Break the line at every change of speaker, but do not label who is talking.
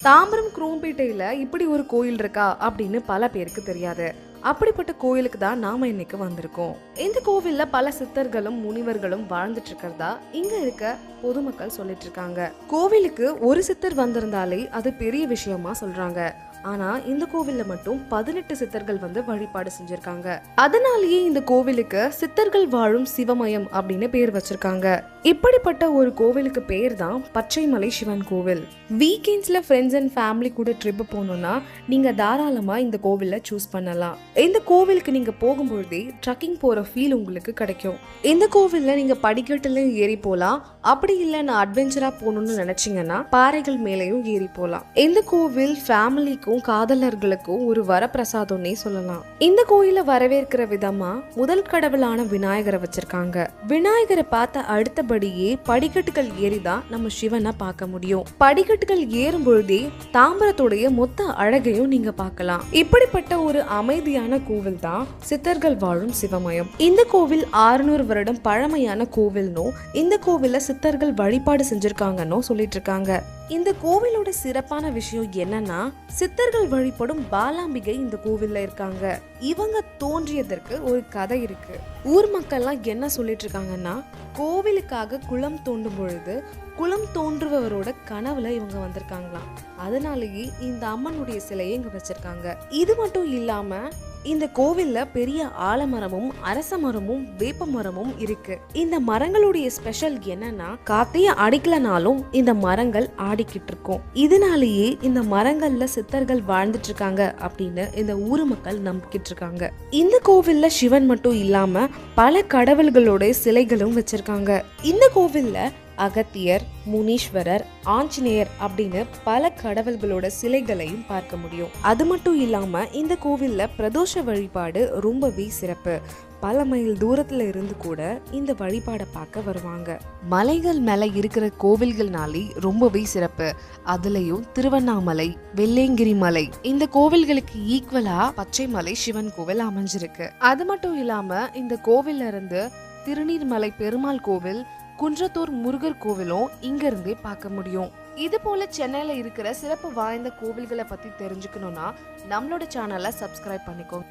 தாம்பரம் குரோம்பேட்டையில இப்படி ஒரு கோயில் இருக்கா அப்படின்னு பல பேருக்கு தெரியாது. அப்படிப்பட்ட கோயிலுக்கு தான் நாம இன்னைக்கு வந்திருக்கோம். இந்த கோவில்ல பல சித்தர்களும் முனிவர்களும் வாழ்ந்துட்டு இருக்கிறதா இங்க இருக்க பொதுமக்கள் சொல்லிட்டு இருக்காங்க. கோவிலுக்கு ஒரு சித்தர் வந்திருந்தாலே அது பெரிய விஷயமா சொல்றாங்க. ஆனா இந்த கோவில்ல மட்டும் 18 சித்தர்கள் வந்து வழிபாடு செஞ்சிருக்காங்க. அதனாலேயே இந்த கோவிலுக்கு சித்தர்கள் வாழும் சிவமயம் அப்படின்னு பேர் வச்சிருக்காங்க. இப்படிப்பட்ட ஒரு கோவிலுக்கு பேர் தான் பச்சைமலை சிவன் கோவில். வீக்கெண்ட்ஸ்ல ஃப்ரெண்ட்ஸ் அண்ட் ஃபேமிலி கூட ட்ரிப் போகணும்னா நீங்க தாராளமா இந்த கோவில்ல சூஸ் பண்ணலாம். இந்த கோவிலுக்கு நீங்க போகும்பொழுதே ட்ரக்கிங் போற ஃபீல் உங்களுக்கு கிடைக்கும். இந்த கோவில்ல நீங்க படிக்கட்டுல ஏறி போலாம். அப்படி இல்ல நான் அட்வென்ச்சரா போகணும்னு நினைச்சீங்கன்னா பாறைகள் மேலேயும் ஏறி போலாம். இந்த கோவில் ஃபேமிலிக்கும் காதலர்களுக்கும் ஒரு வரப்பிரசாதம்னே சொல்லலாம். இந்த கோயில வரவேற்கிற விதமா முதல் கடவுளான விநாயகரை வச்சிருக்காங்க. விநாயகரை பார்த்த அடுத்தபடியே படிக்கட்டுகள் ஏறிதான் நம்ம சிவனை பார்க்க முடியும். படிக்கட்டுகள் ஏறும் பொழுதே தாம்பரத்துடைய மொத்த அழகையும் நீங்க பார்க்கலாம். இப்படிப்பட்ட ஒரு அமைதியான கோவில் தான் சித்தர்கள் வாழும் சிவமயம். இந்த கோவில் 600 வருடம் பழமையான கோவில்னும் இந்த கோவில சித்தர்கள் வழிபாடு செஞ்சிருக்காங்கன்னு சொல்லிட்டு இருக்காங்க. இந்த கோவிலோட சிறப்பான விஷயம் என்னன்னா சித்தர்கள் வழிபடும் பாலாம்பிகை இந்த கோவில்ல இருக்காங்க. இவங்க தோன்றியதற்கு ஒரு கதை இருக்கு. ஊர் மக்கள்லாம் என்ன சொல்லிட்டு இருக்காங்கன்னா கோவிலுக்காக குளம் தோண்டும் பொழுது குளம் தோன்றுபவரோட கனவுல இவங்க வந்திருக்காங்களாம். அதனாலேயே இந்த அம்மனுடைய சிலையை இங்க வச்சிருக்காங்க. இது மட்டும் இல்லாம இந்த கோவில்ல பெரிய ஆலமரமும் அரச மரமும் வேப்ப மரமும் இருக்கு. இந்த மரங்களுடைய ஸ்பெஷல் என்னன்னா காத்தைய அடிக்கலனாலும் இந்த மரங்கள் ஆடிக்கிட்டு இருக்கும். இதனாலேயே இந்த மரங்கள்ல சித்தர்கள் வாழ்ந்துட்டு இருக்காங்க அப்படின்னு இந்த ஊர் மக்கள் நம்பிக்கிட்டு இருக்காங்க. இந்த கோவில்ல சிவன் மட்டும் இல்லாம பல கடவுள்களோட சிலைகளும் வச்சிருக்காங்க. இந்த கோவில்ல அகத்தியர், முனீஸ்வரர், ஆஞ்சநேயர் அப்படின்னு பல கடவுள்களோட சிலைகளையும் பார்க்க முடியும். அது மட்டும் இல்லாம இந்த கோவில்ல பிரதோஷ வழிபாடு ரொம்பவே சிறப்பு. பல மைல் தூரத்துல இருந்து கூட இந்த வழிபாடை பார்க்க வருவாங்க. மலைகள் மேல இருக்கிற கோவில்கள்னாலே ரொம்பவே சிறப்பு. அதுலயும் திருவண்ணாமலை, வெள்ளையங்கிரி மலை இந்த கோவில்களுக்கு ஈக்குவலா பச்சைமலை சிவன் கோவில் அமைஞ்சிருக்கு. அது மட்டும் இல்லாம இந்த கோவில்ல இருந்து திருநீர்மலை பெருமாள் கோவில், குன்றத்தூர் முருகர் கோவிலும் இங்க இருந்தே பார்க்க முடியும். இது போல சென்னையில இருக்கிற சிறப்பு வாய்ந்த கோவில்களை பத்தி தெரிஞ்சுக்கணும்னா நம்மளோட சேனலை சப்ஸ்கிரைப் பண்ணிக்கோங்க.